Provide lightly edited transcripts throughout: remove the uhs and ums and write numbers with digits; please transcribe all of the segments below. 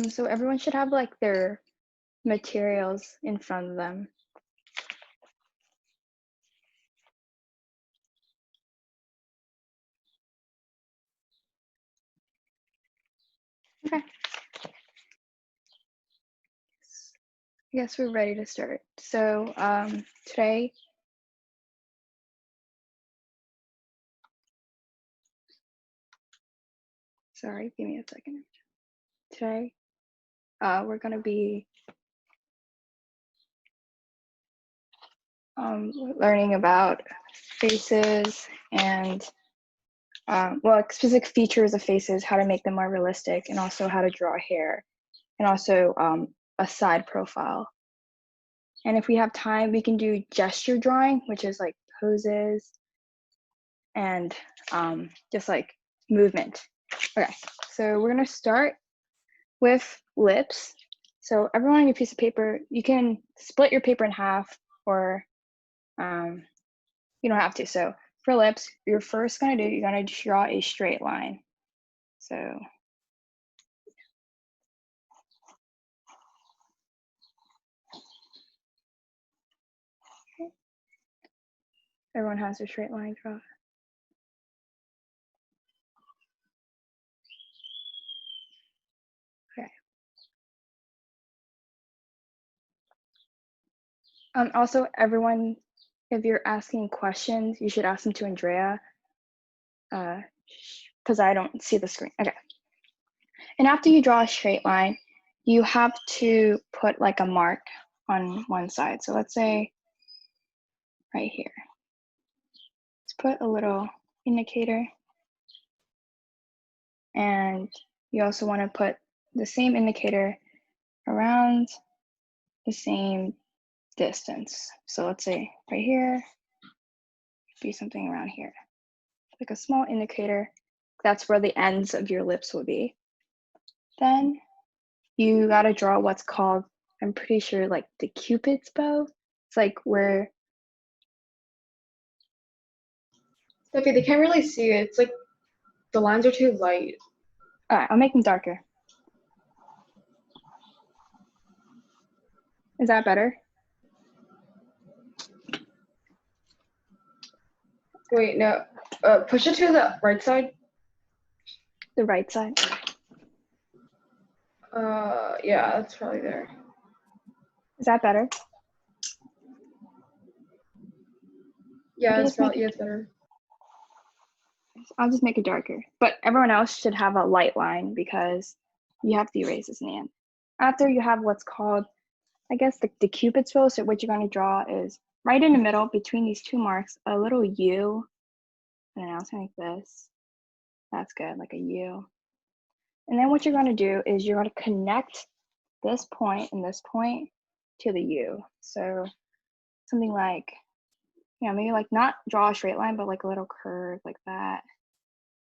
So everyone should have like their materials in front of them. Okay. I guess we're ready to start. So today, sorry, give me a second. Today, we're gonna be learning about faces and well, specific features of faces, how to make them more realistic, and also how to draw hair, and also a side profile. And if we have time, we can do gesture drawing, which is like poses and just like movement. Okay, so we're gonna start with lips. So everyone on your piece of paper, you can split your paper in half, or you don't have to. So for lips, you're first gonna do, you're gonna draw a straight line. So everyone has a straight line draw. Okay. Also, everyone, if you're asking questions, you should ask them to Andrea, because I don't see the screen. Okay. And after you draw a straight line, you have to put like a mark on one side. So let's say right here. Let's put a little indicator. And you also want to put the same indicator around the same distance. So let's say right here, be something around here. Like a small indicator. That's where the ends of your lips will be. Then you got to draw what's called, I'm pretty sure, like the Cupid's bow. It's like where Steffi, they can't really see it. It's like the lines are too light. all right, I'll make them darker. Is that better? Wait, no. Push it to the right side. The right side. Yeah, that's probably there. Is that better? Yeah, it's probably, yeah, it's better. I'll just make it darker. But everyone else should have a light line because you have to erase this in the end. After you have what's called, I guess, the Cupid's bow. So what you're going to draw is right in the middle between these two marks, a little U. And then I'll make this. That's good, like a U. And then what you're going to do is you're going to connect this point and this point to the U. So something like, yeah, maybe like not draw a straight line, but like a little curve like that.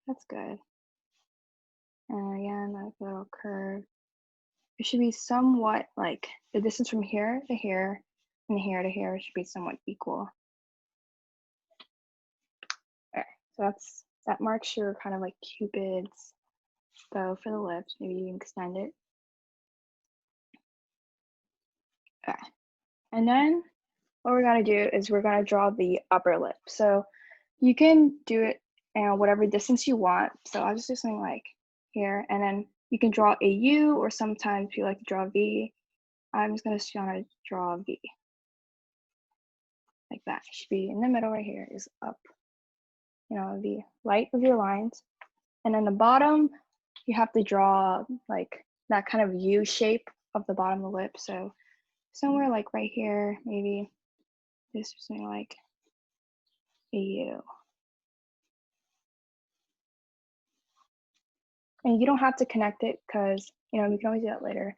That's good. And again, like a little curve. It should be somewhat like the distance from here to here and here to here should be somewhat equal. Okay, so that marks your kind of like Cupid's bow for the lips. Maybe you can extend it. Okay, and then what we're gonna do is we're gonna draw the upper lip. So you can do it whatever distance you want. So I'll just do something like here, and then you can draw a U, or sometimes if you like to draw a V. I'm just gonna draw a V. Like that. It should be in the middle right here is up. The light of your lines. And then the bottom, you have to draw like that kind of U shape of the bottom of the lip. So somewhere like right here, maybe this is something like a U. And you don't have to connect it because, you can always do that later.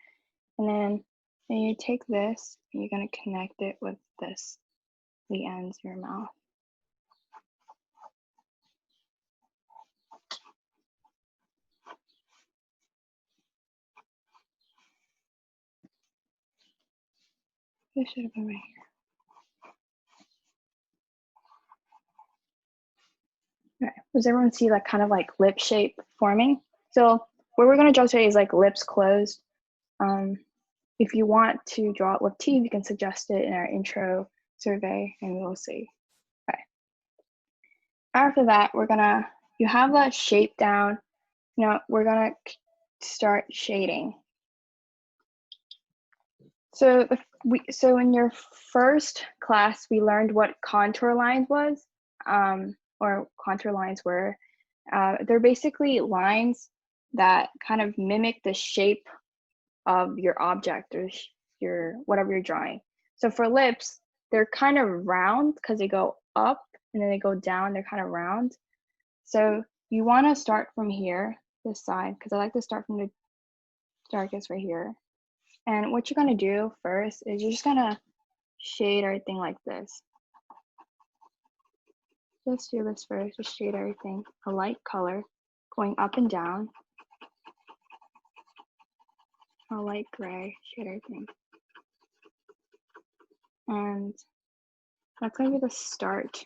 And then you take this and you're going to connect it with this, the ends of your mouth. This should have been right here. Okay. Does everyone see that kind of like lip shape forming? So what we're going to draw today is like lips closed. If you want to draw it with teeth, you can suggest it in our intro survey and we'll see. Okay. After that, you have that shape down. Now we're gonna start shading. So in your first class, we learned what contour lines was, or contour lines were. They're basically lines that kind of mimic the shape of your object or your whatever you're drawing. So for lips, they're kind of round because they go up and then they go down. They're kind of round. So you want to start from here, this side, because I like to start from the darkest right here. And what you're going to do first is you're just going to shade everything like this. Just do this first, just shade everything a light color, going up and down. A light gray, shade everything. And that's going to be the start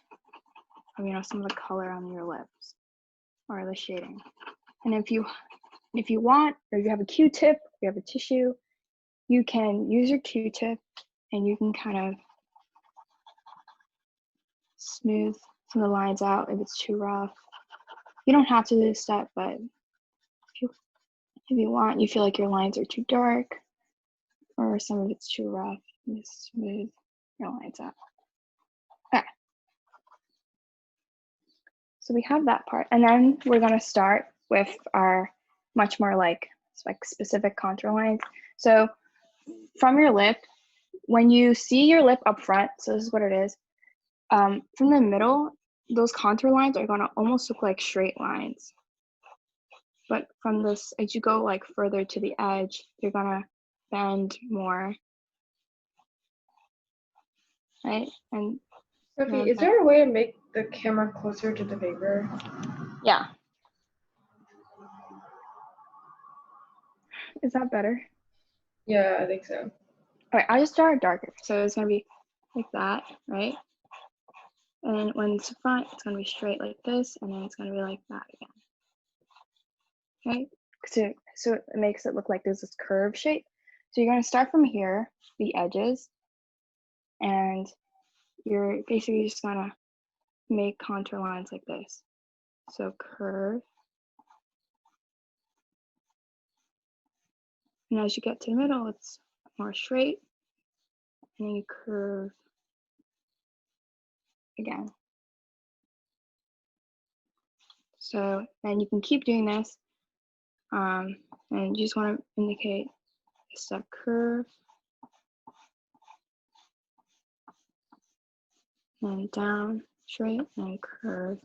of, some of the color on your lips or the shading. And if you want, or you have a Q-tip, you have a tissue, you can use your Q-tip and you can kind of smooth some of the lines out if it's too rough. You don't have to do this step, but if you want, you feel like your lines are too dark or some of it's too rough, just smooth your lines out. Okay. So we have that part, and then we're gonna start with our much more like specific contour lines. So from your lip, when you see your lip up front, so this is what it is, from the middle, those contour lines are gonna almost look like straight lines. But from this, as you go like further to the edge, you're gonna bend more, right? And Steffi, is there a way to make the camera closer to the paper? yeah. Is that better? Yeah, I think so. All right, I'll just draw it darker. So it's gonna be like that, right? And when it's front, it's gonna be straight like this, and then it's gonna be like that again. Okay, so it makes it look like there's this curve shape. So you're gonna start from here, the edges, and you're basically just gonna make contour lines like this. So curve. And as you get to the middle, it's more straight, and then you curve again. So then you can keep doing this, and you just want to indicate just a curve, and down, straight, and curve.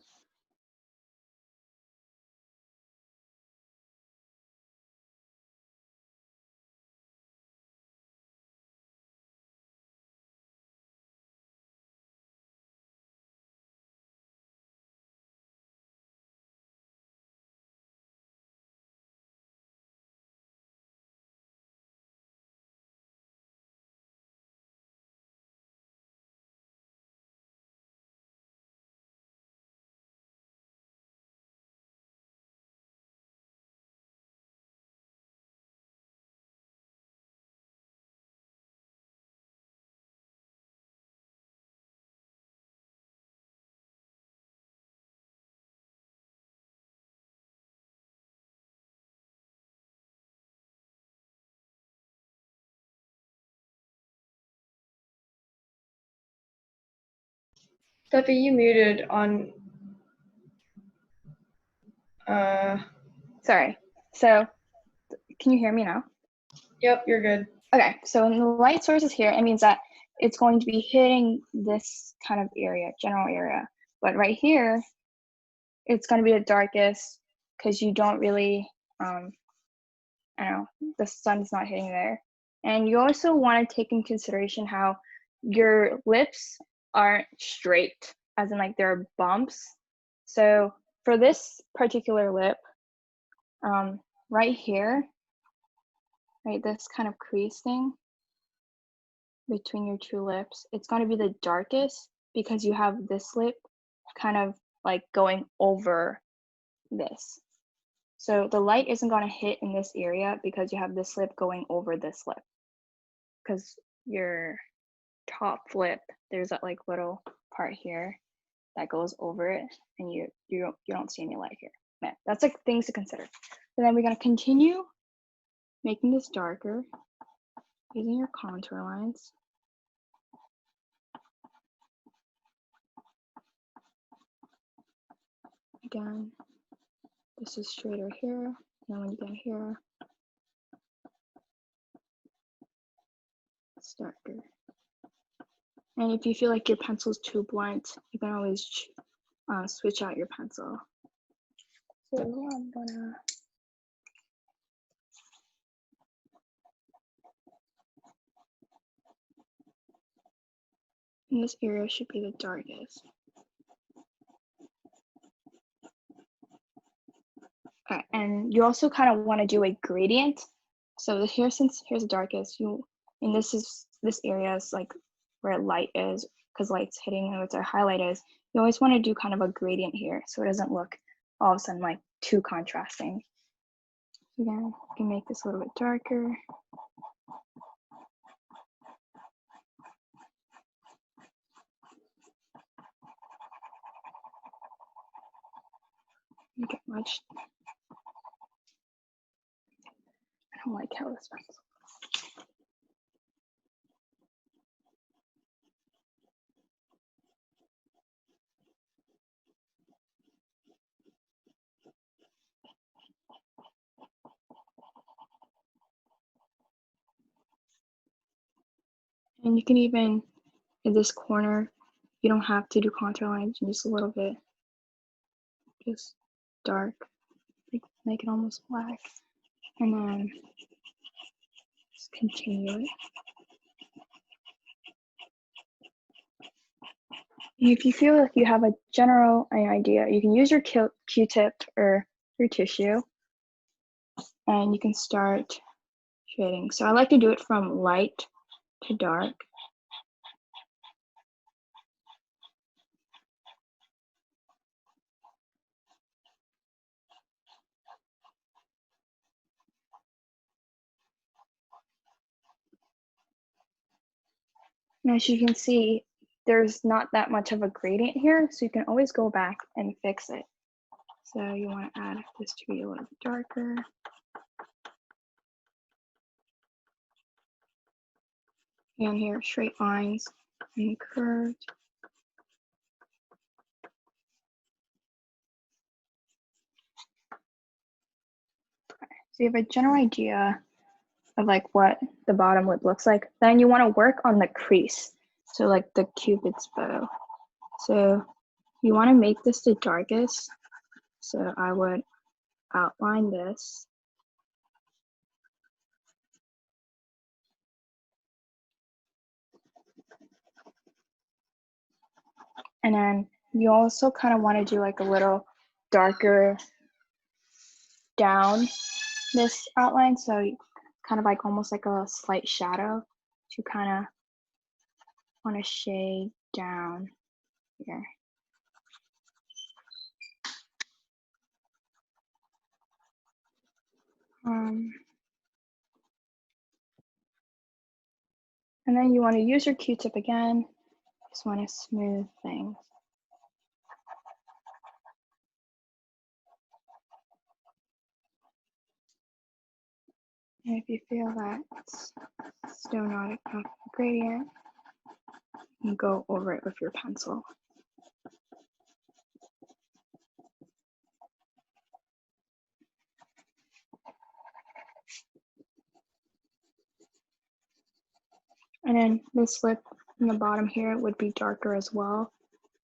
Steffi, you muted on. Sorry. So can you hear me now? Yep, you're good. Okay, so when the light source is here, it means that it's going to be hitting this kind of area, general area. But right here, it's going to be the darkest because you don't really, the sun's not hitting there. And you also want to take in consideration how your lips aren't straight, as in like there are bumps. So for this particular lip, right here, right, this kind of crease thing between your two lips, it's going to be the darkest because you have this lip kind of like going over this. So the light isn't going to hit in this area because you have this lip going over this lip. Because your top lip, there's that like little part here that goes over it, and you don't see any light here. Yeah, that's like things to consider. So then we're going to continue making this darker using your contour lines. Again, this is straighter here, and then when you get here, it's darker. And if you feel like your pencil is too blunt, you can always switch out your pencil. So I'm gonna and this area should be the darkest. Okay, and you also kind of want to do a gradient. So here, since here's the darkest, and this area is like where light is, because light's hitting and where our highlight is. You always want to do kind of a gradient here, so it doesn't look all of a sudden like too contrasting. Again, you can make this a little bit darker. You get much. I don't like how this pencil. And you can even, in this corner, you don't have to do contour lines, just a little bit, just dark, make it almost black, and then just continue it. And if you feel like you have a general idea, you can use your Q-tip or your tissue, and you can start shading. So I like to do it from light to dark. And as you can see, there's not that much of a gradient here, so you can always go back and fix it. So you want to add this to be a little bit darker. And here, straight lines and curved. Okay. So you have a general idea of like what the bottom lip looks like. Then you want to work on the crease. So like the Cupid's bow. So you want to make this the darkest. So I would outline this. And then you also kind of want to do like a little darker down this outline. So kind of like almost like a slight shadow to kind of want to shade down here. And then you want to use your Q-tip again. Just want to smooth things. And if you feel that it's still not enough gradient, you can go over it with your pencil. And then this lip in the bottom here would be darker as well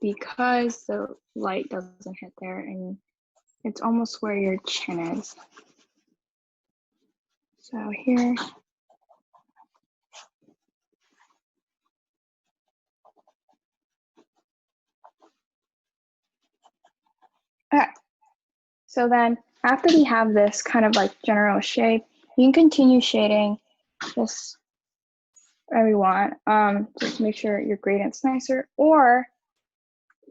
because the light doesn't hit there, and it's almost where your chin is. So here. Okay. So then after we have this kind of like general shape, you can continue shading just whatever you want. Just make sure your gradient's nicer, or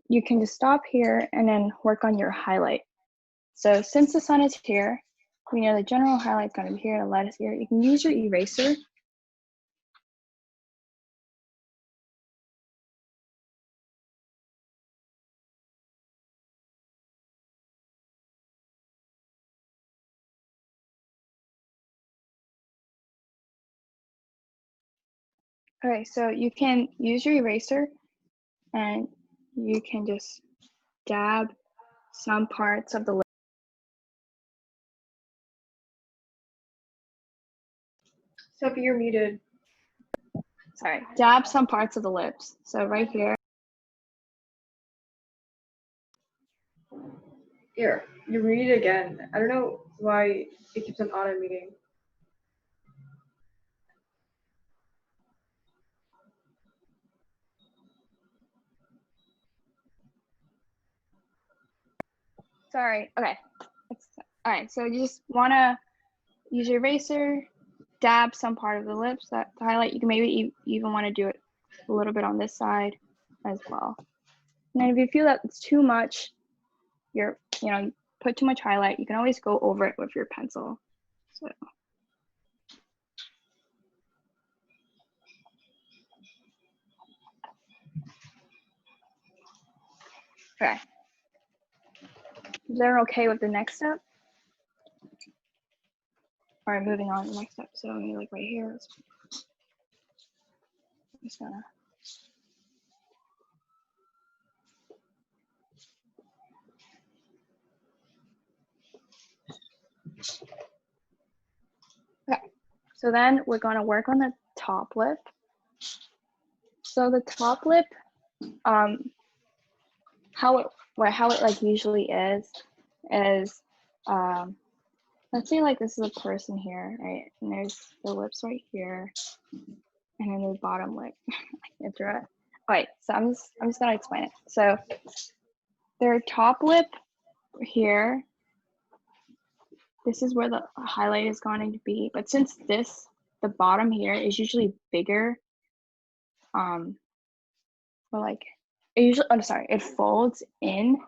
you can just stop here and then work on your highlight. So since the sun is here, we know the general highlight's going to be here, the light is here. You can use your eraser. Okay, so you can use your eraser and you can just dab some parts of the lip. Stephy, you're muted. Sorry, dab some parts of the lips. So right here. Here, you're muted again. I don't know why it keeps on auto-muting. Sorry, okay. All right, so you just want to use your eraser, dab some part of the lips that highlight. You can maybe even want to do it a little bit on this side as well. And then if you feel that it's too much, you put too much highlight, you can always go over it with your pencil. So. Okay. Is everyone okay with the next step? All right, moving on to the next step. So I'm gonna like right here. I'm just gonna. Okay. So then we're gonna work on the top lip. So the top lip, how it like usually is let's say like this is a person here, right? And there's the lips right here, and then the bottom lip. All right, so I'm just gonna explain it. So their top lip here, this is where the highlight is going to be. But since the bottom here is usually bigger, or like it usually, I'm sorry, it folds in,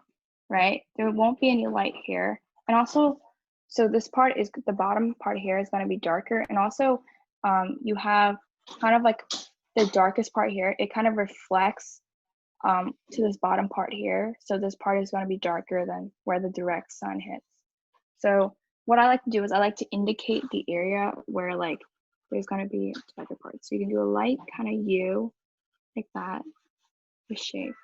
right? There won't be any light here. And also, so this part is, the bottom part here is going to be darker. And also you have kind of like the darkest part here, it kind of reflects to this bottom part here. So this part is going to be darker than where the direct sun hits. So what I like to do is I like to indicate the area where like there's going to be darker parts. So you can do a light kind of U like that, the shape.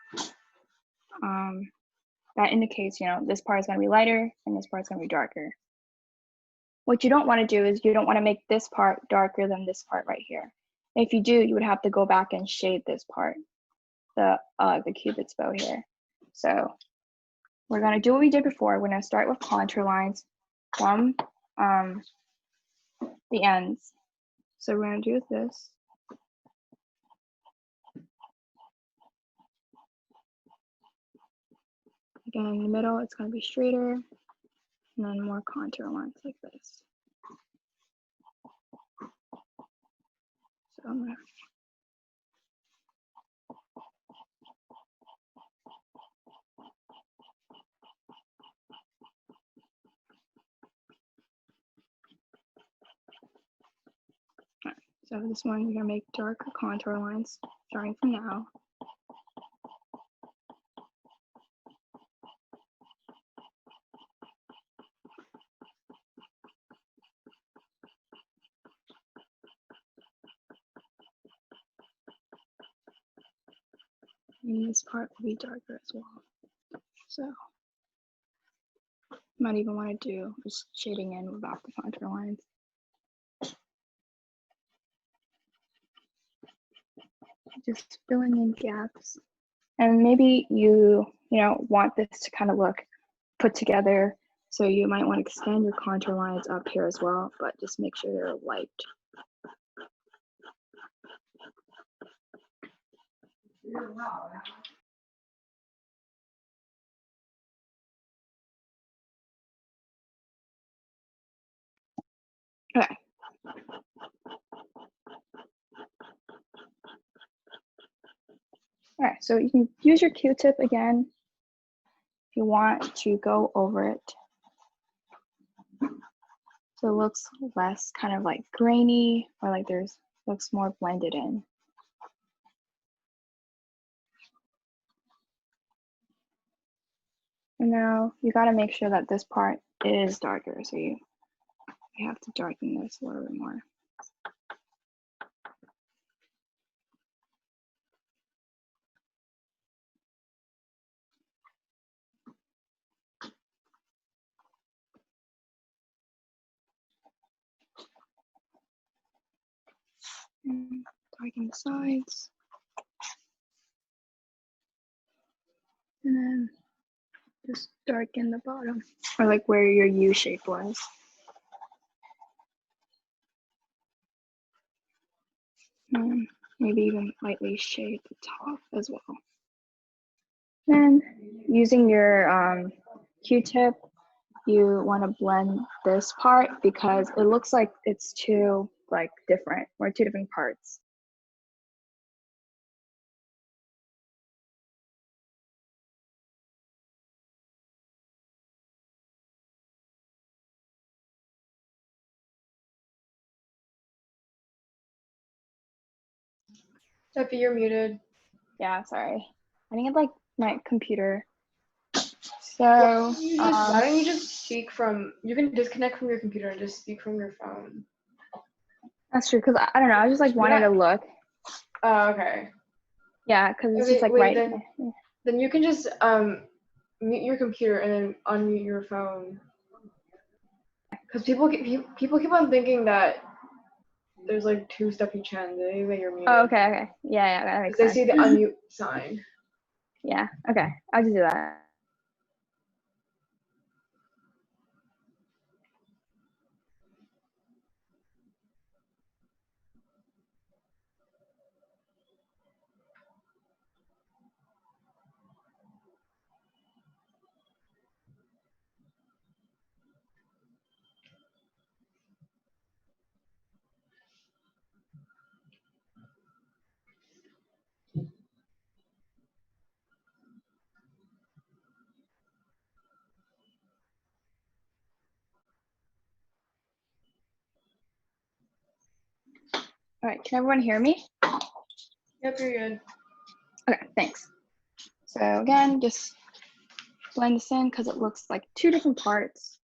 That indicates, this part is going to be lighter and this part is going to be darker. What you don't want to do is you don't want to make this part darker than this part right here. If you do, you would have to go back and shade this part, the cupid's bow here. So we're going to do what we did before. We're going to start with contour lines from the ends. So we're going to do this. Again, in the middle, it's going to be straighter, and then more contour lines like this. So I'm going to So this one, you're gonna make darker contour lines starting from now. And this part will be darker as well. So you might even want to do just shading in without the contour lines. Just filling in gaps. And maybe you want this to kind of look put together. So you might want to extend your contour lines up here as well, but just make sure they're light. Okay. All right, so you can use your Q-tip again if you want to go over it. So it looks less kind of like grainy, or like looks more blended in. And now you got to make sure that this part is darker. So you have to darken this a little bit more. And darken the sides. And then just darken the bottom, or like where your U shape was. And maybe even lightly shade the top as well. Then using your Q-tip, you want to blend this part because it looks like it's two like different, or two different parts. Steffi, you're muted. Yeah, sorry. I think it's like my computer. So Why don't you just speak from, you can disconnect from your computer and just speak from your phone. that's true, because I don't know, I just like wanted to look. Oh, okay. Yeah, because it's just like right. Then you can just mute your computer and then unmute your phone. Because people keep on thinking that there's like two Steffi Chen. They think that you're muted. Oh, okay. Yeah, that makes sense. sense. They see the unmute sign. Yeah, okay. I'll just do that. All right, can everyone hear me? Yep, you're good. Okay, thanks. So again, just blend this in because it looks like two different parts.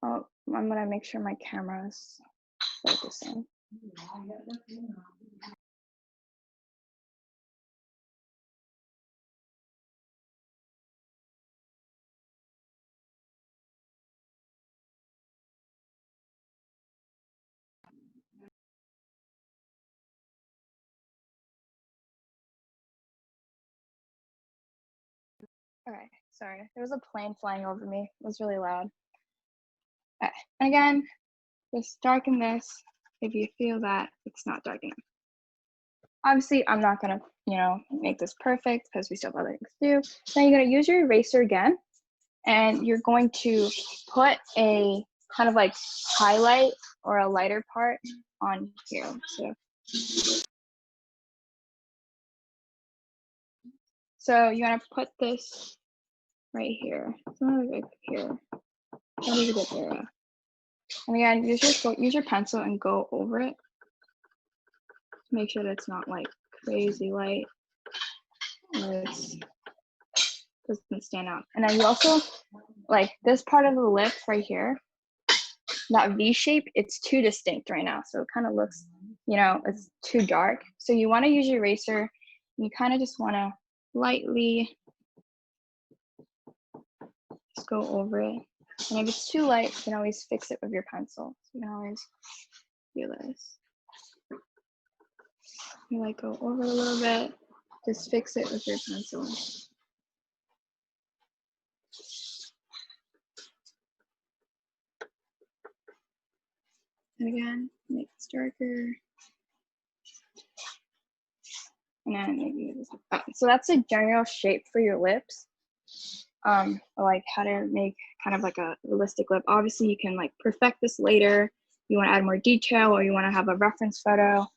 Oh, I'm gonna make sure my camera's focusing. Okay, sorry. There was a plane flying over me. It was really loud. Okay, and again, just darken this if you feel that it's not dark enough. Obviously, I'm not gonna, make this perfect because we still have other things to do. Then you're gonna use your eraser again, and you're going to put a kind of like highlight or a lighter part on here. So you want to put this right here. Like here. That is a good area. And again, use your pencil and go over it. Make sure that it's not like crazy light, or it doesn't stand out. And then you also, like this part of the lip right here, that V shape, it's too distinct right now. So it kind of looks, it's too dark. So you want to use your eraser, and you kind of just want to lightly just go over it. And if it's too light, you can always fix it with your pencil. So you can always do this. You like go over a little bit, just fix it with your pencil. And again, make it darker. And then maybe this. So that's a general shape for your lips. Like how to make kind of like a realistic lip. Obviously, you can like perfect this later. You want to add more detail, or you want to have a reference photo, or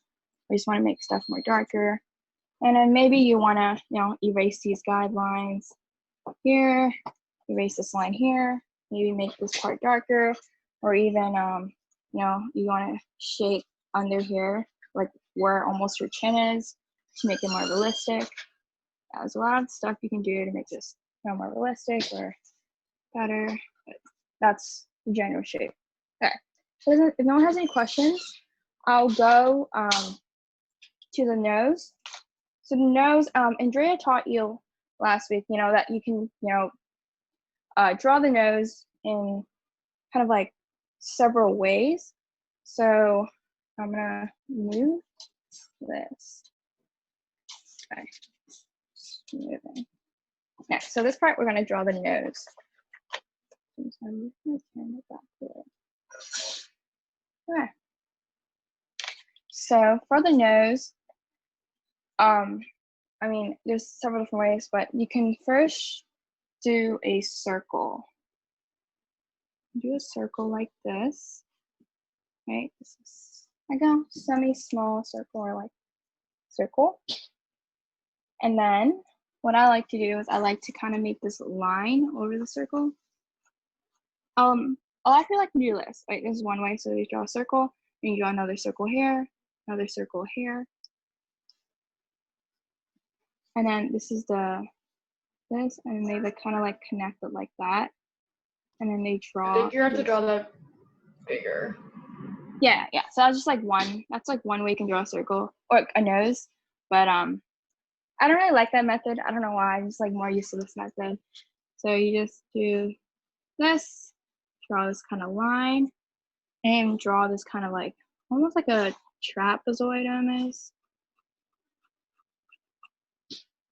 you just want to make stuff more darker. And then maybe you want to, erase these guidelines here, erase this line here, maybe make this part darker. or even you know, you want to shape under here, like where almost your chin is, to make it more realistic. There's a lot of stuff you can do to make this, you know, more realistic or better. But that's the general shape. Okay. So if no one has any questions, I'll go to the nose. So the nose, Andrea taught you last week, you know, that you can, you know, draw the nose in kind of like several ways. So I'm gonna move this. Okay, moving. Okay, so this part we're gonna draw the nose. I'm gonna turn it back here. Okay. So for the nose, I mean, there's several different ways, but you can first do a circle. Do a circle like this. Right? This is like a semi-small circle or like circle. And then what I like to do is I like to kind of make this line over the circle. I'll actually like to do this. Right? This is one way. So you draw a circle, and you draw another circle here, another circle here. And then this is this, and they like kind of like connect it like that. And then they draw. I think you have to draw that bigger. Yeah. So that's just like one. That's like one way you can draw a circle or a nose. But I don't really like that method. I don't know why. I'm just like more used to this method. So you just do this, draw this kind of line, and draw this kind of like almost like a trapezoid almost.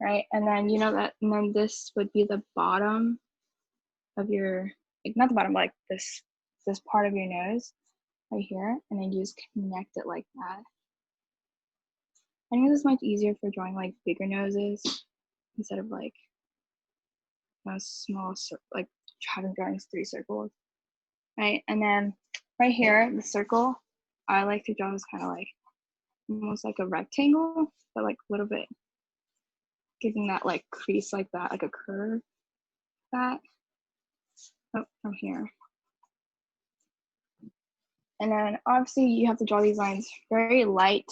Right? And then you know that, and then this would be the bottom of your, like not the bottom, but like this part of your nose right here, and then you just connect it like that. I think this is much easier for drawing like bigger noses instead of like a small, like having drawing 3 circles, right? And then right here, the circle, I like to draw this kind of like almost like a rectangle, but like a little bit giving that like crease like that, like a curve. That from here. And then obviously you have to draw these lines very light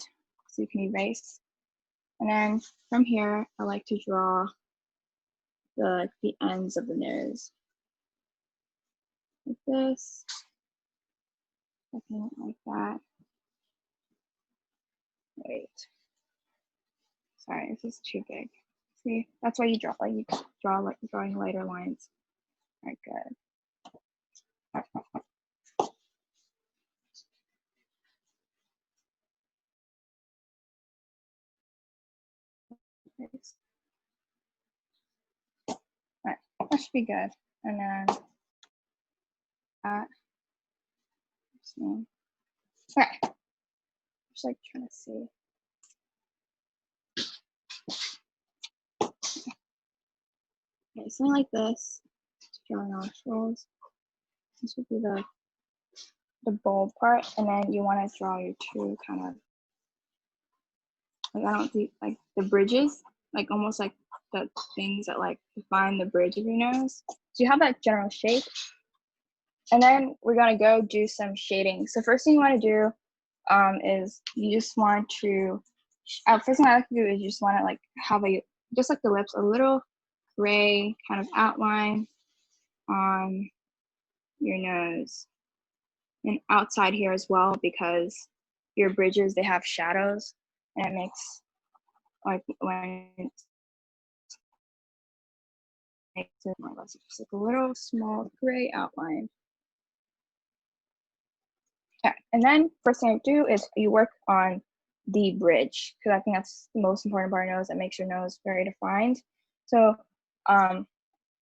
so you can erase. And then from here, I like to draw the ends of the nose. Like this. Something like that. Wait. Sorry, this is too big. See, that's why you draw like drawing lighter lines. All right, good. Alright, that should be good. And then that. Okay. Just like trying to see. Okay, something like this. Draw nostrils. This would be the bold part, and then you want to draw your 2 kind of like, I don't see like the bridges, like almost like the things that like define the bridge of your nose. So you have that general shape. And then we're gonna go do some shading. So first thing you want to do is you just want to, first thing I like to do is you just want to like have just like the lips, a little gray kind of outline on your nose and outside here as well, because your bridges, they have shadows, and it makes like when it's makes it more or less just like a little small gray outline. Okay, and then first thing I do is you work on the bridge, because I think that's the most important part of your nose, that makes your nose very defined. So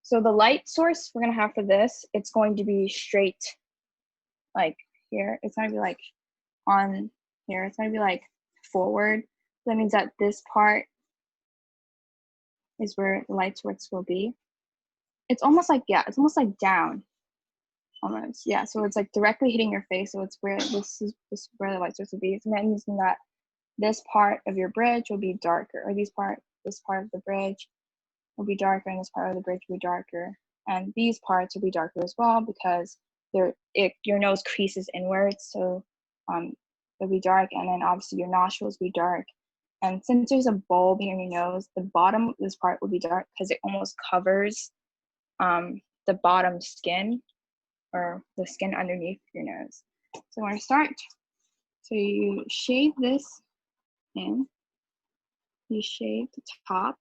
so the light source we're gonna have for this, it's going to be straight like here. It's gonna be like on here. It's gonna be like forward. So that means that this part is where the light source will be. It's almost like, yeah, it's almost like down. Almost, yeah. So it's like directly hitting your face. So it's where this is where the light source will be. So that means that this part of your bridge will be darker, or this part of the bridge will be darker, and this part of the bridge will be darker, and these parts will be darker as well, because your nose creases inwards, so it'll be dark, and then obviously your nostrils will be dark. And since there's a bulb in your nose, the bottom of this part will be dark because it almost covers the bottom skin, or the skin underneath your nose. So we're gonna start. So you shade this in, you shade the top,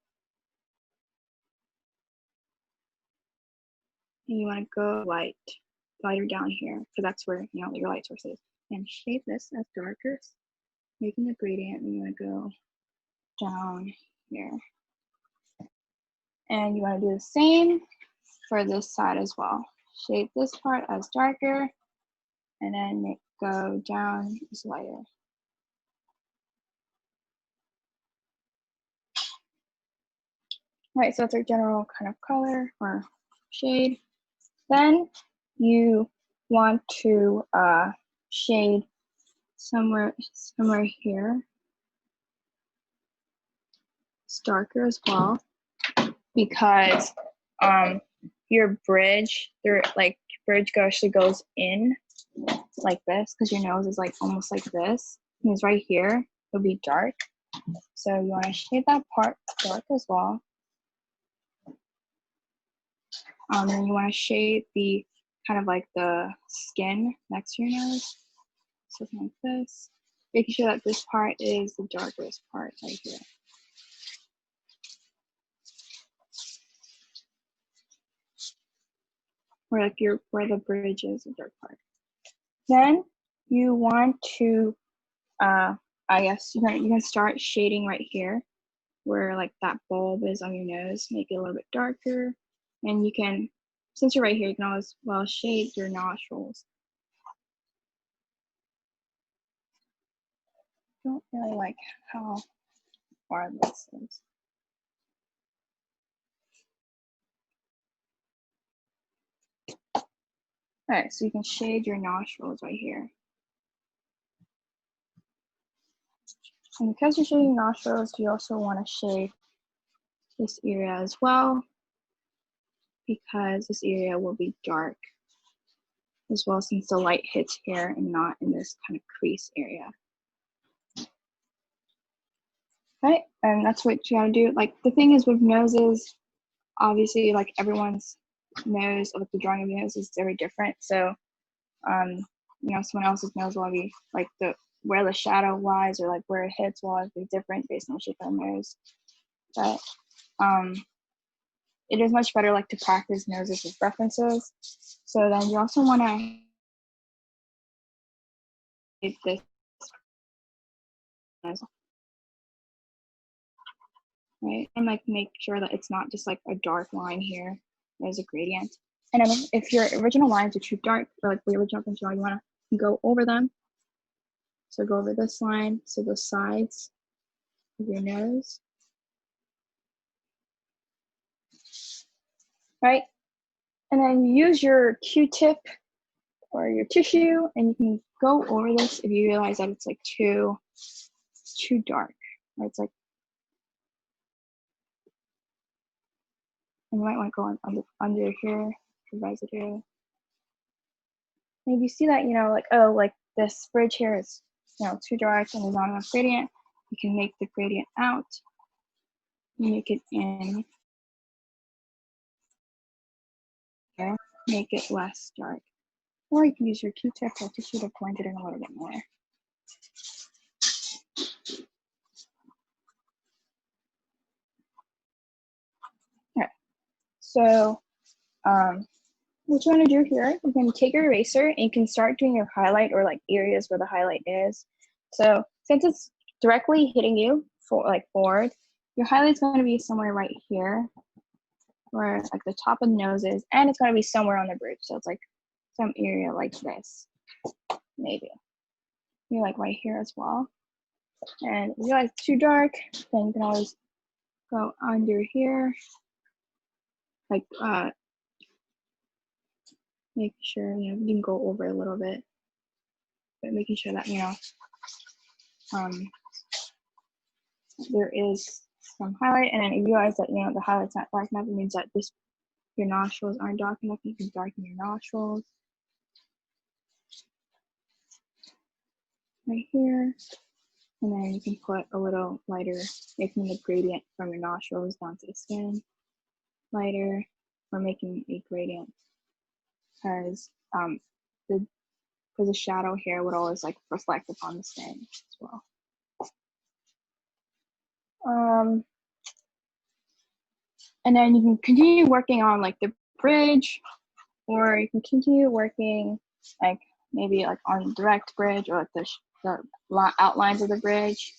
and you wanna go lighter down here, because that's where your light source is. And shade this as darker, making a gradient, and you wanna go down here. And you wanna do the same for this side as well. Shade this part as darker, and then go down as lighter. All right, so that's our general kind of color or shade. Then you want to shade somewhere here. It's darker as well, because your bridge, bridge actually goes in like this, because your nose is like almost like this. And it's right here. It'll be dark. So you want to shade that part dark as well. And you want to shade the kind of like the skin next to your nose, something like this, making sure that this part is the darkest part right here. Where the bridge is, the dark part. Then you want to, I guess you can start shading right here, where like that bulb is on your nose. Make it a little bit darker, and you can, since you're right here, you can always shade your nostrils. Don't really like how far this is. All right, so you can shade your nostrils right here. And because you're shading nostrils, you also want to shade this area as well, because this area will be dark as well, since the light hits here and not in this kind of crease area. Right, and that's what you gotta do. Like, the thing is with noses, obviously, like everyone's nose, like the drawing of your nose is very different. So, someone else's nose will be like where the shadow lies, or like where it hits will be different based on the shape of the nose. But it is much better like to practice noses with references. So then you also want to this nose, right, and like make sure that it's not just like a dark line here. There's a gradient. And then if your original lines are too dark, or like the original pencil, you want to go over them. So go over this line, so the sides of your nose. Right? And then use your Q-tip or your tissue, and you can go over this if you realize that it's like too dark. Right? It's like, you might want to go under here for residue. And if you see that, like, oh, like this bridge here is, too dark and there's not enough gradient, you can make the gradient out, make it in here, make it less dark. Or you can use your Q-tip or tissue to blend it in a little bit more. Okay, so what you want to do here, you can take your eraser and you can start doing your highlight, or like areas where the highlight is. So since it's directly hitting you forward, your highlight's going to be somewhere right here, where like the top of the nose is, and it's going to be somewhere on the bridge. So it's like some area like this, maybe. You're like right here as well. And if you like it's too dark, then you can always go under here, like make sure you can go over a little bit, but making sure that there is some highlight. And then if you realize that the highlight's not dark enough, it means that your nostrils aren't dark enough. You can darken your nostrils. right here. And then you can put a little lighter, making the gradient from your nostrils down to the skin lighter, or making a gradient because the shadow here would always like reflect upon the skin as well. And then you can continue working on like the bridge, or you can continue working like maybe like on direct bridge or like the outlines of the bridge.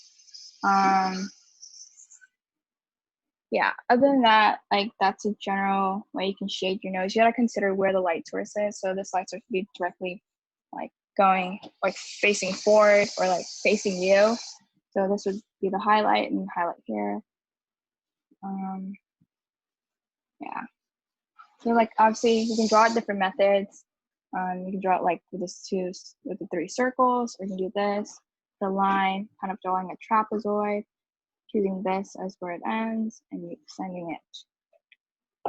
Yeah, other than that, like that's a general way you can shade your nose. You gotta consider where the light source is. So this light source would be directly like going like facing forward or like facing you. So this would be the highlight and highlight here. Yeah. So like obviously you can draw it different methods. You can draw it like with the 3 circles, or you can do this, the line, kind of drawing a trapezoid, choosing this as where it ends, and you extending it.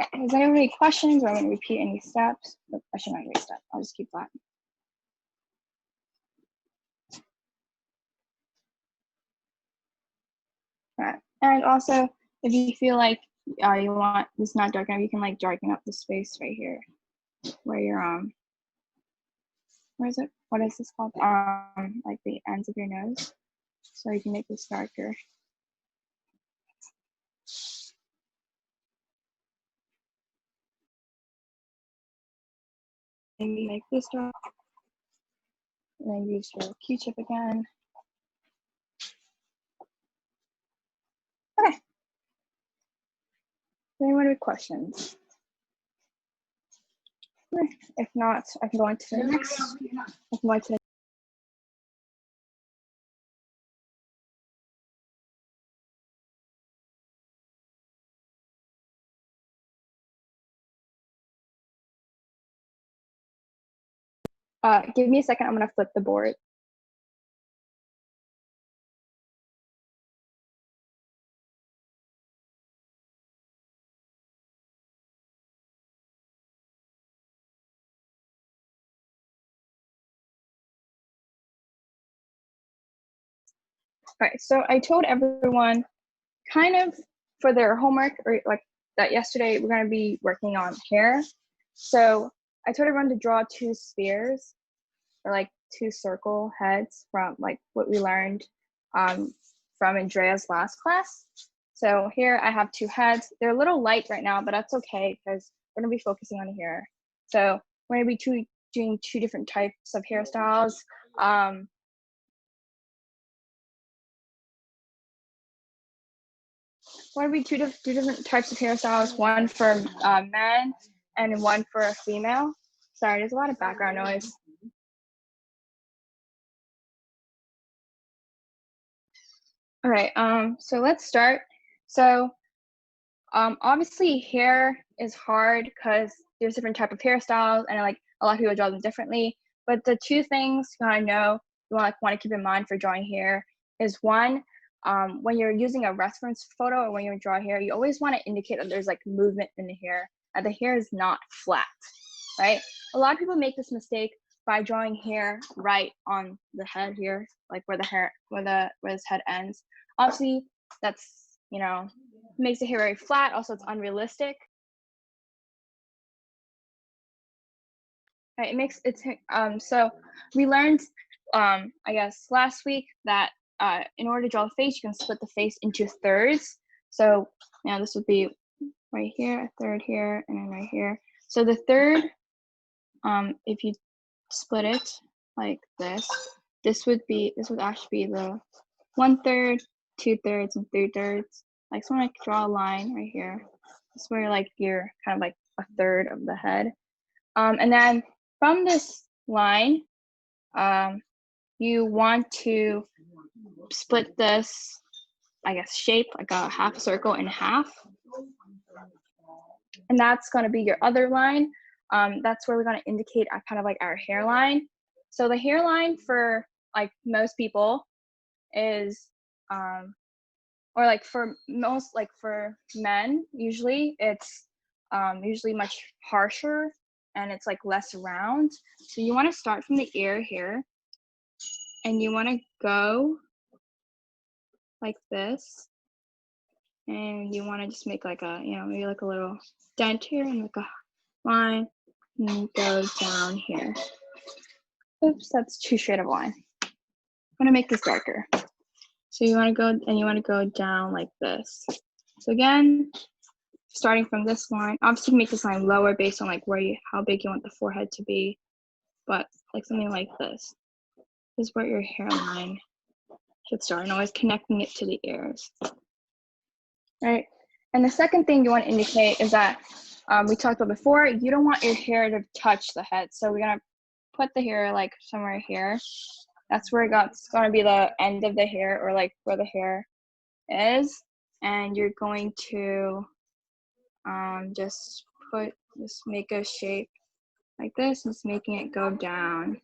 Okay. Does anyone have any questions, or I want to repeat any steps? I should not repeat steps. I'll just keep that. All right. And also, if you feel like you want this not dark enough, you can like darken up the space right here, where you're where is it? What is this called? Like the ends of your nose. So you can make this darker. Maybe make this dark. And then use your Q-tip again. Okay. Anyone have questions? If not, I can go on to the next. I can go on to the give me a second. I'm gonna flip the board. All right. So I told everyone, kind of for their homework, or like that yesterday, we're gonna be working on hair. So I told everyone to draw 2 spheres, or like 2 circle heads from like what we learned from Andrea's last class. So here I have 2 heads. They're a little light right now, but that's okay because we're gonna be focusing on hair. So we're gonna be doing 2 different types of hairstyles. We're gonna be two different types of hairstyles, one for men and one for a female. Sorry, there's a lot of background noise. All right, so let's start. So obviously hair is hard because there's different type of hairstyles, and like a lot of people draw them differently. But the 2 things you kind of know you want to keep in mind for drawing hair is, one, when you're using a reference photo or when you draw hair, you always want to indicate that there's like movement in the hair, and the hair is not flat, right? A lot of people make this mistake by drawing hair right on the head here, like where this head ends. Obviously, that's, you know, makes the hair very flat. Also, it's unrealistic. Right, it makes it so we learned I guess last week that in order to draw the face, you can split the face into thirds. So now this would be right here, a third here, and then right here. So the third, if you split it like this would actually be the 1/3, 2/3, and 3/3. Like, so I want to draw a line right here. This is where like you're kind of like a third of the head. And then from this line, you want to split this, I guess, shape, like a half circle in half. And that's going to be your other line. That's where we're going to indicate kind of like our hairline. So the hairline for like most people is, or like for most, like for men, usually it's usually much harsher and it's like less round. So you want to start from the ear here, and you want to go like this, and you want to just make like a, maybe like a little dent here and like a line, and go down here. Oops, that's too straight of a line. I'm gonna make this darker. So you want to go, and you want to go down like this. So again, starting from this line, obviously you can make this line lower based on like how big you want the forehead to be, but like something like this. This is where your hairline should start, and always connecting it to the ears. Right? And the second thing you want to indicate is that we talked about before, you don't want your hair to touch the head. So we're gonna put the hair like somewhere here. That's where it's gonna be the end of the hair, or like where the hair is. And you're going to just make a shape like this, and just making it go down.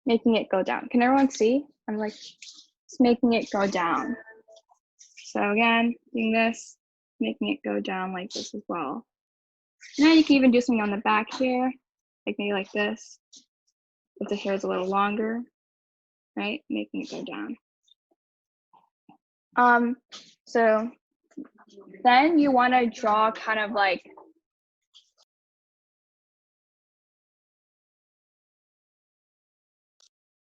Making it go down. Can everyone see? I'm like just making it go down. So again, doing this, making it go down like this as well. And then you can even do something on the back here, like maybe like this, if the hair is a little longer, right? Making it go down. So then you want to draw kind of like,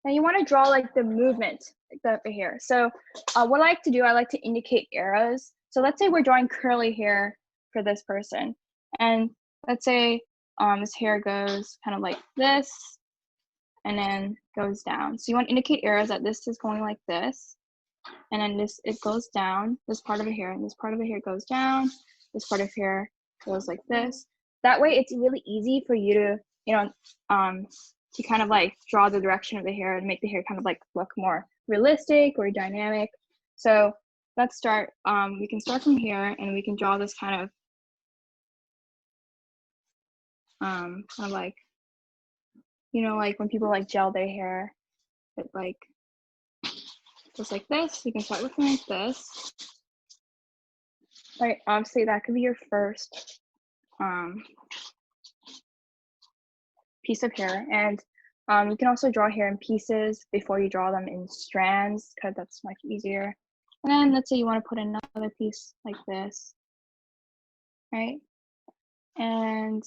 and you want to draw like the movement like the hair. So what I like to do, I like to indicate arrows. So let's say we're drawing curly hair for this person, and let's say his hair goes kind of like this and then goes down. So you want to indicate arrows that this is going like this, and then it goes down, this part of the hair, and this part of the hair goes down, this part of hair goes like this. That way it's really easy for you to, to kind of like draw the direction of the hair and make the hair kind of like look more realistic or dynamic. So let's start, we can start from here, and we can draw this kind of like, like when people like gel their hair, it like just like this. You can start looking like this. Right, obviously that could be your first piece of hair, and you can also draw hair in pieces before you draw them in strands, because that's much easier. And then let's say you want to put another piece like this, right? And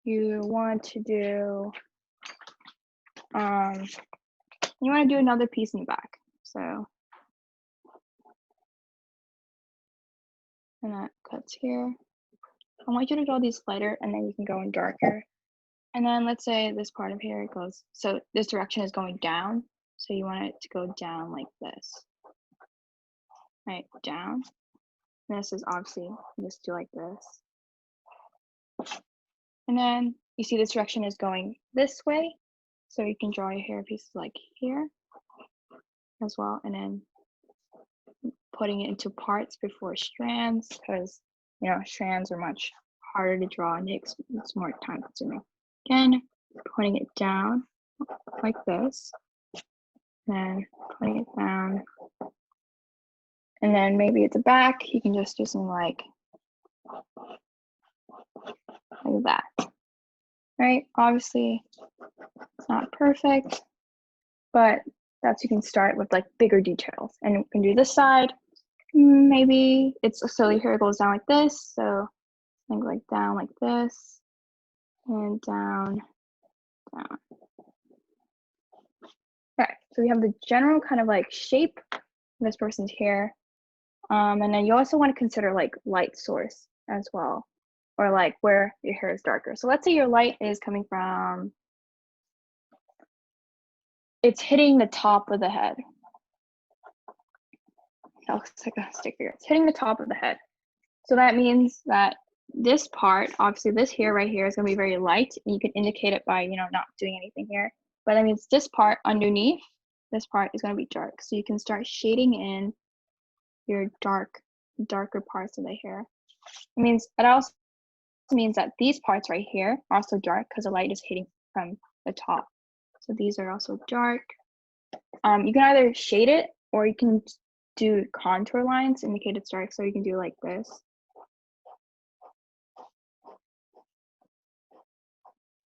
you want to do another piece in the back. So, and that cuts here. I want you to draw these lighter, and then you can go in darker. And then let's say this part of hair goes, so this direction is going down. So you want it to go down like this, right? Down. And this is obviously, just do like this. And then you see this direction is going this way. So you can draw your hair pieces like here as well. And then putting it into parts before strands, because, strands are much harder to draw and it's more time consuming. Again, putting it down like this, then putting it down, and then maybe at the back you can just do something like that, right? Obviously it's not perfect, but you can start with like bigger details. And you can do this side, maybe it's a silly hair goes down like this, so think like down like this, and down. Okay, so we have the general kind of like shape of this person's hair. And then you also want to consider like light source as well, or like where your hair is darker. So let's say your light is coming from, it's hitting the top of the head. That looks like a stick figure. It's hitting the top of the head. So that means that this part, obviously this hair right here is going to be very light, and you can indicate it by, not doing anything here. But that means this part underneath, this part is going to be dark. So you can start shading in your darker parts of the hair. It also means that these parts right here are also dark because the light is hitting from the top. So these are also dark. You can either shade it, or you can do contour lines, indicate it's dark. So you can do like this.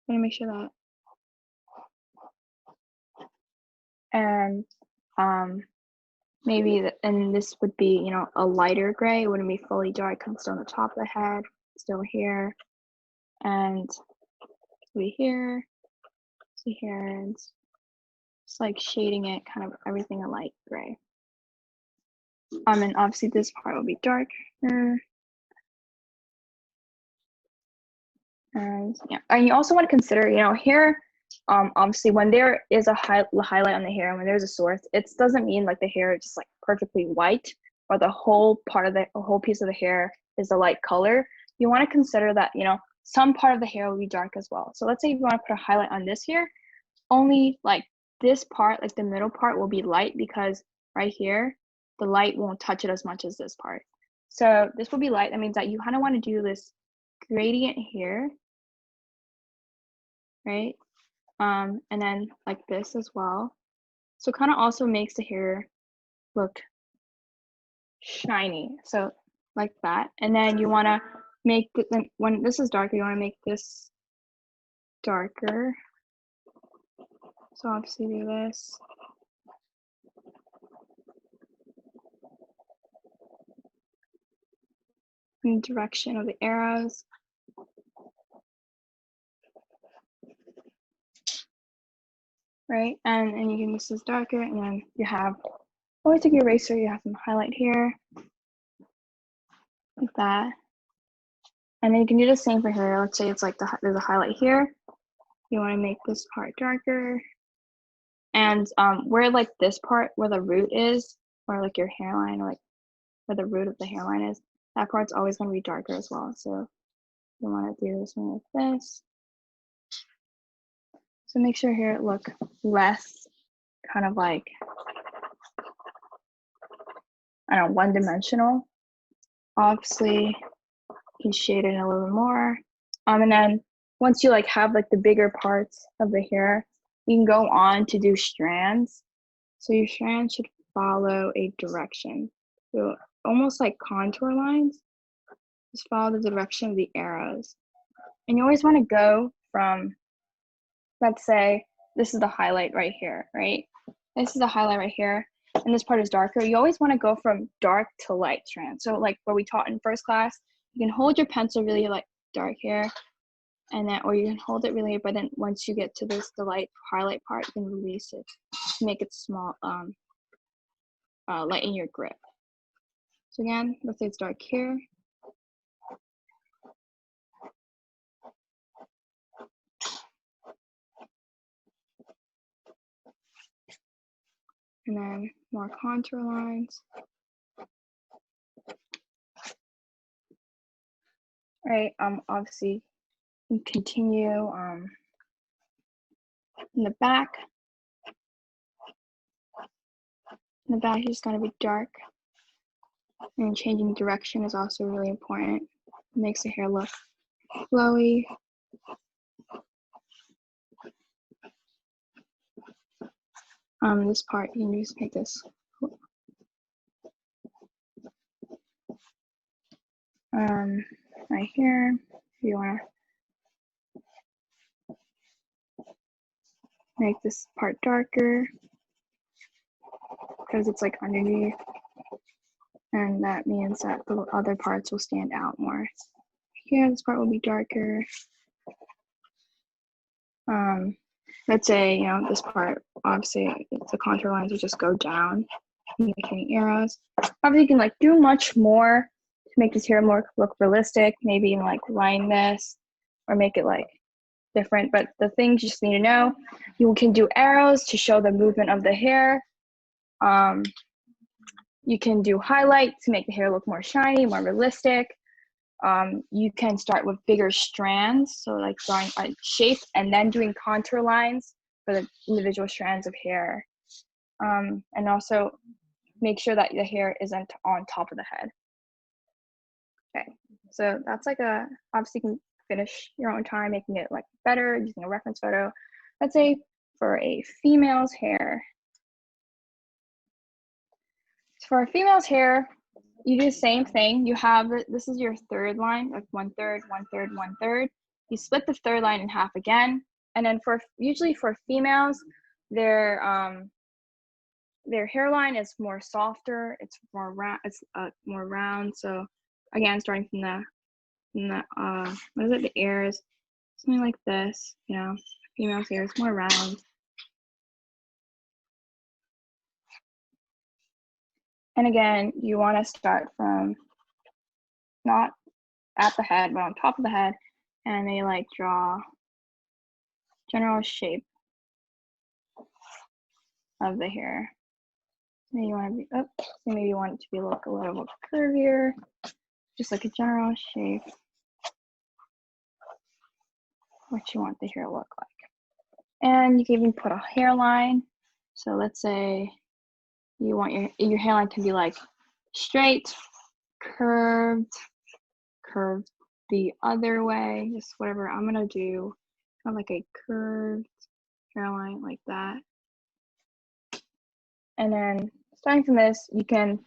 I'm gonna make sure that And maybe, and this would be, you know, a lighter gray. It wouldn't be fully dark because it's still on the top of the head, still here, and be here, see here, and it's like shading it, kind of everything a light gray. And obviously this part will be darker. And yeah, and you also want to consider, you know, hair, obviously when there is a highlight on the hair, and when there's a source, it doesn't mean like the hair is just like perfectly white, or the whole part of the whole piece of the hair is a light color. You want to consider that, you know, some part of the hair will be dark as well. So let's say if you want to put a highlight on this here, only like this part, like the middle part, will be light, because right here the light won't touch it as much as this part. So this will be light. That means that you kind of want to do this gradient here, right? And then like this as well. So kind of also makes the hair look shiny. So like that. And then you want to make when this is darker, you want to make this darker. So obviously do this. In the direction of the arrows. Right, and you can use this darker, and then you have, always take your eraser, you have some highlight here, like that. And then you can do the same for here. Let's say it's like there's a highlight here. You want to make this part darker. And where like this part, where the root is, or like your hairline, or like where the root of the hairline is, that part's always going to be darker as well. So you want to do this one like this. So make sure here it look less kind of like, I don't know, one-dimensional. Obviously, you can shade it a little more. And then once you like have like the bigger parts of the hair, you can go on to do strands. So your strands should follow a direction. So almost like contour lines, just follow the direction of the arrows. And you always want to go from, let's say this is the highlight right here, right? This is the highlight right here, and this part is darker. You always want to go from dark to light strand. So like what we taught in first class, you can hold your pencil really like dark here, and then, or you can hold it really, but then once you get to this, the light highlight part, you can release it to make it small, lighten your grip. So again, let's say it's dark here. And then more contour lines. Right, obviously you continue in the back. In the back is going to be dark. And changing direction is also really important. It makes the hair look flowy. This part, you can just make this right here. If you want to make this part darker, because it's like underneath, and that means that the other parts will stand out more. Here, this part will be darker. Let's say, you know, this part, obviously the contour lines will just go down, making arrows. Obviously you can like do much more to make this hair more look realistic, maybe even like line this or make it like different. But the things you just need to know, you can do arrows to show the movement of the hair. You can do highlight to make the hair look more shiny, more realistic. You can start with bigger strands, so like drawing a shape and then doing contour lines for the individual strands of hair. And also make sure that the hair isn't on top of the head. Okay, so that's like obviously you can finish your own time making it like better using a reference photo. Let's say for a female's hair. So for a female's hair, you do the same thing. You have, this is your third line, like 1/3, 1/3, 1/3. You split the third line in half again. And then usually for females, their their hairline is more softer, it's more round, more round. So again, starting from the what is it, the ears, something like this, you know, female's hair is more round. And again, you want to start from not at the head, but on top of the head, and they like draw general shape of the hair. Maybe you want to be up, so maybe you want it to be look a little curvier, just like a general shape, what you want the hair to look like. And you can even put a hairline. So let's say you want your hairline to be like straight, curved the other way, just whatever. I'm gonna do kind of like a curved hairline like that. And then starting from this, you can,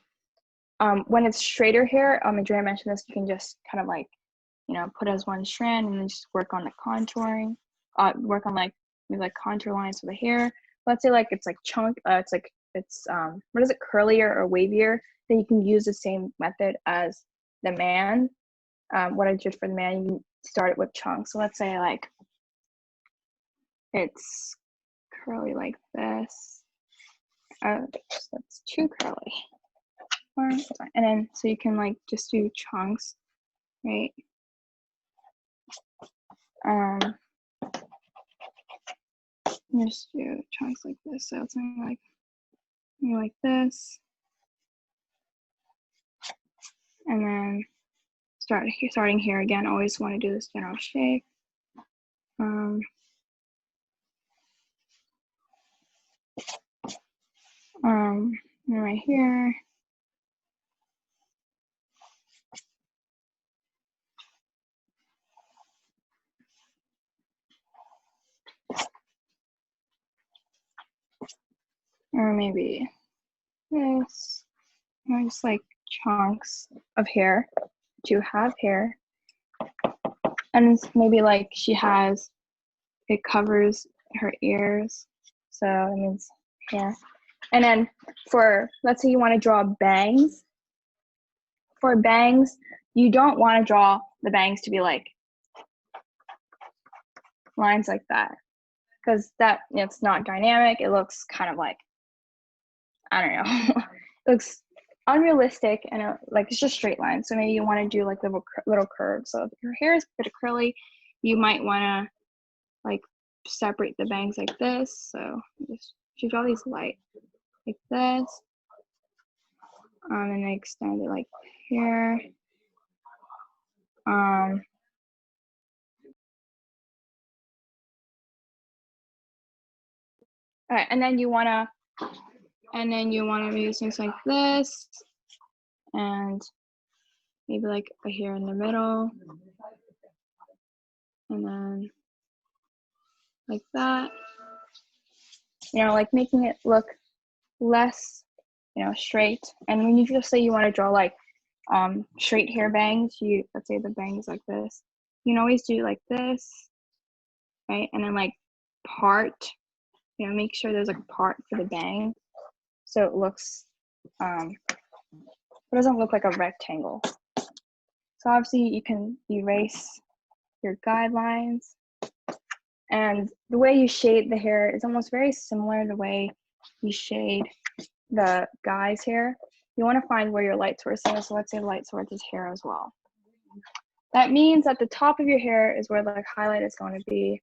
when it's straighter hair, Andrea mentioned this, you can just kind of like, you know, put as one strand and then just work on the contouring, work on like maybe like contour lines for the hair. Let's say like it's like what is it, curlier or wavier, then you can use the same method as the man. What I did for the man, you start it with chunks. So let's say like it's curly like this. That's too curly. And then so you can like just do chunks, right? Just do chunks like this. So it's something like this, and then starting here again. Always want to do this general shape. And right here. Or maybe this, you know, just like chunks of hair to have hair. And maybe like it covers her ears. So it means hair. And then let's say you want to draw bangs. For bangs, you don't want to draw the bangs to be like lines like that, because it's not dynamic. It looks kind of like, I don't know, it looks unrealistic, and it's just straight lines. So maybe you want to do like little curves. So if your hair is a bit curly, you might want to like separate the bangs like this. So just you draw these like this, and then extend it like here. All right, and then you wanna use things like this, and maybe like a hair in the middle, and then like that. You know, like making it look less, you know, straight. And when you just say you want to draw like straight hair bangs, let's say the bangs like this, you can always do like this, right? And then like part, you know, make sure there's like a part for the bang, so it looks it doesn't look like a rectangle. So obviously you can erase your guidelines, and the way you shade the hair is almost very similar to the way you shade the guy's hair. You want to find where your light source is. So let's say the light source is here as well. That means that the top of your hair is where the highlight is going to be.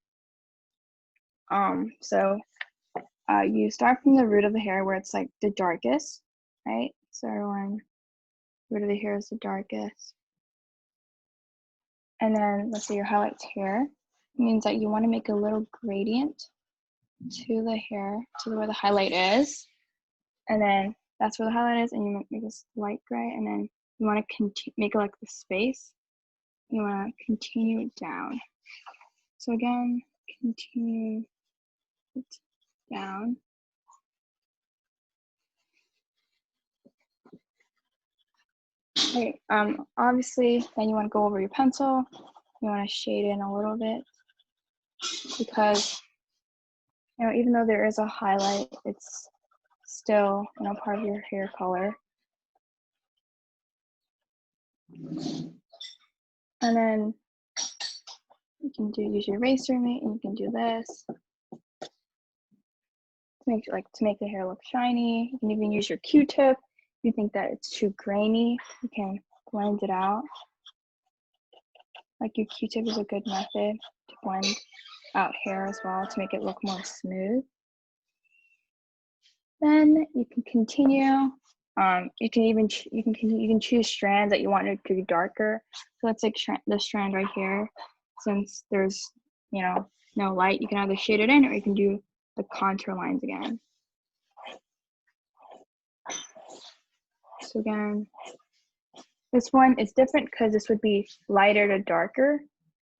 So you start from the root of the hair where it's like the darkest, right? So when root of the hair is the darkest. And then let's say your highlight's here. It means that you want to make a little gradient to the hair, to where the highlight is. And then that's where the highlight is, and you make this light gray, and then you want to make it like the space. You want to continue it down. So again, continue it down. Okay, obviously, then you want to go over your pencil. You want to shade in a little bit, because, you know, even though there is a highlight, it's still, you know, part of your hair color. And then you can use your eraser, mate, and you can do this to make the hair look shiny. You can even use your Q-tip. If you think that it's too grainy, you can blend it out. Like your Q-tip is a good method to blend out hair as well to make it look more smooth. Then you can continue. You can choose strands that you want it to be darker. So let's take the strand right here. Since there's, you know, no light, you can either shade it in or you can do the contour lines again. So again, this one is different because this would be lighter to darker,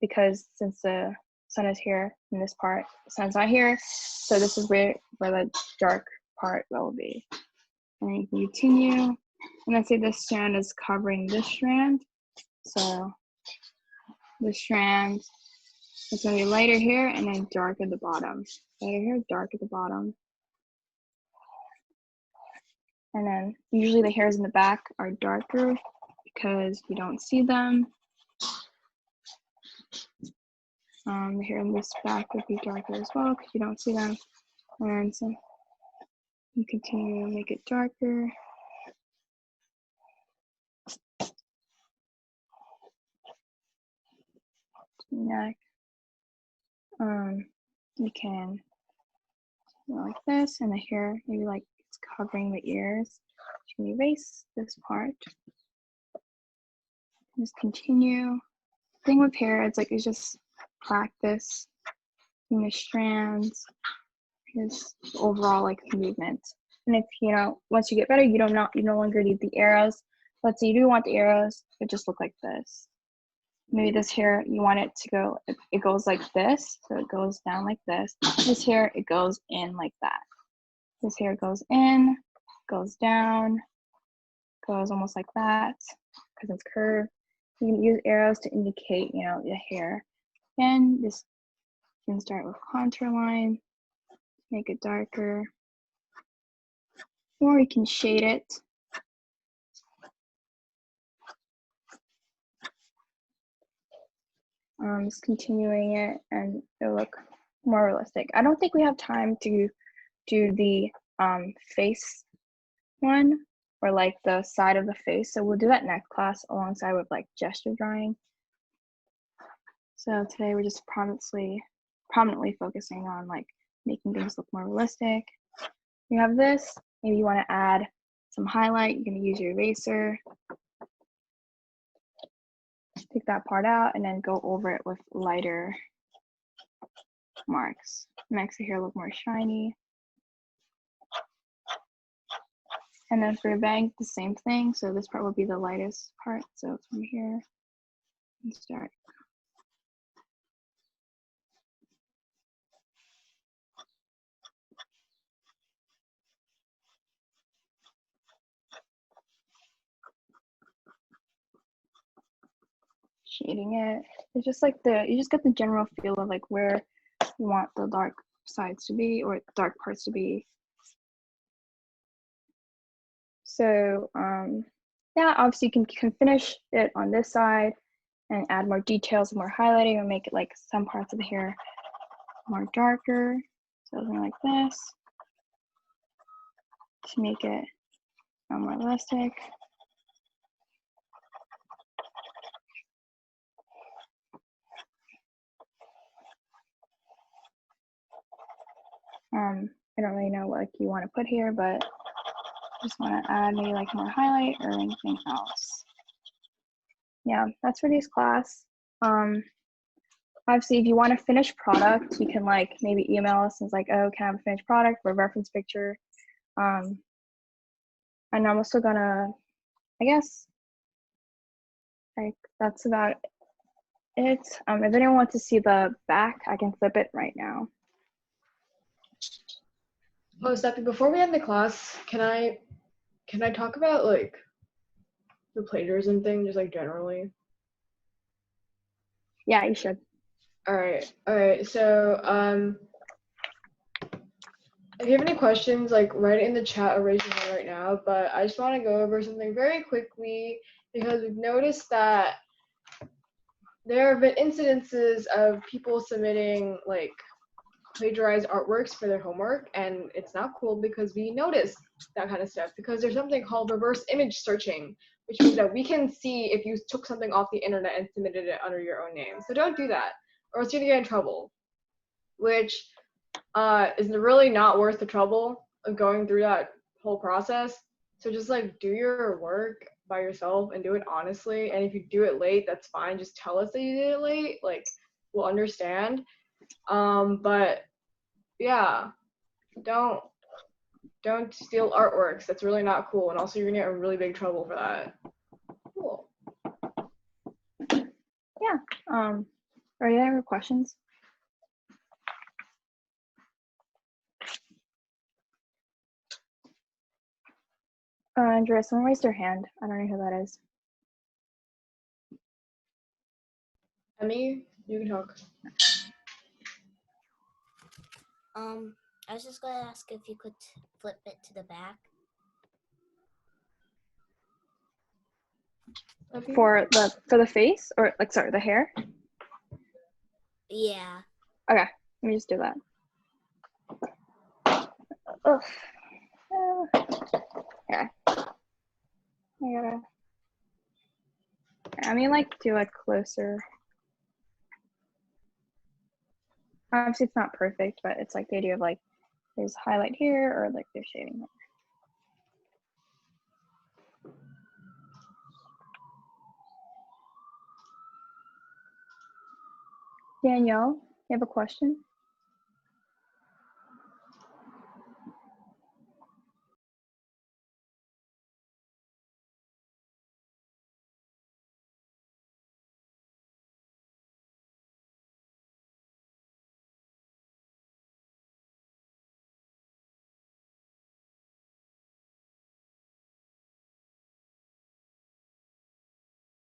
because since the sun is here in this part, the sun's not here, so this is where the dark part will be. And you can continue, and let's say this strand is covering this strand, so this strand is going to be lighter here and then dark at the bottom. Lighter here, dark at the bottom. And then usually the hairs in the back are darker because you don't see them. The hair in this back would be darker as well because you don't see them. And so you continue to make it darker. Neck. You can go like this, and the hair maybe like it's covering the ears. You can erase this part. Just continue. Thing with hair, it's just practice in the strands, just overall like movement. And if once you get better, you no longer need the arrows. Let's say you do want the arrows, it just look like this. Maybe this hair, you want it to go, it goes like this, so it goes down like this. This hair, it goes in like that. This hair goes in, goes down, goes almost like that, because it's curved. You can use arrows to indicate, the hair. And just, you can start with contour line, make it darker, or you can shade it. Just continuing it, and it'll look more realistic. I don't think we have time to do the face one, or like the side of the face, so we'll do that next class alongside with like gesture drawing. So today we're just prominently focusing on like making things look more realistic. You have this, maybe you want to add some highlight, you're going to use your eraser, take that part out, and then go over it with lighter marks. Makes the hair look more shiny. And then for your bang, the same thing. So this part will be the lightest part. So from here, and start. Shading it. It's just like you just get the general feel of like where you want the dark sides to be, or dark parts to be. So yeah, obviously you can finish it on this side and add more details, more highlighting, or make it like some parts of the hair more darker. So something like this to make it more realistic. I don't really know what you want to put here, but just want to add maybe like more highlight or anything else. Yeah, that's for this class. Obviously, if you want a finished product, you can like maybe email us and it's like, oh, can I have a finished product for a reference picture? And I'm also gonna, I guess, like that's about it. If anyone wants to see the back, I can flip it right now. Oh, Stephy, before we end the class, can I talk about like the plagiarism thing, just like generally? Yeah, you should. All right. So If you have any questions, like write it in the chat or raise your hand right now. But I just want to go over something very quickly because we've noticed that there have been incidences of people submitting like plagiarized artworks for their homework, and it's not cool because we notice that kind of stuff because there's something called reverse image searching, which means that we can see if you took something off the internet and submitted it under your own name. So don't do that, or else you're gonna get in trouble, which is really not worth the trouble of going through that whole process. So just like do your work by yourself and do it honestly. And if you do it late, that's fine. Just tell us that you did it late. Like we'll understand. But yeah, don't steal artworks. That's really not cool. And also you're gonna get in really big trouble for that. Cool. Yeah. Are there any questions? Andrea, someone raised their hand. I don't know who that is. Emmy, you can talk. I was just going to ask if you could flip it to the back. For the face, or like, sorry, the hair? Yeah. Okay, let me just do that. Ugh. Okay. I mean, like, do it closer. Obviously, it's not perfect, but it's like the idea of like, there's highlight here, or like there's shading here. Danielle, you have a question?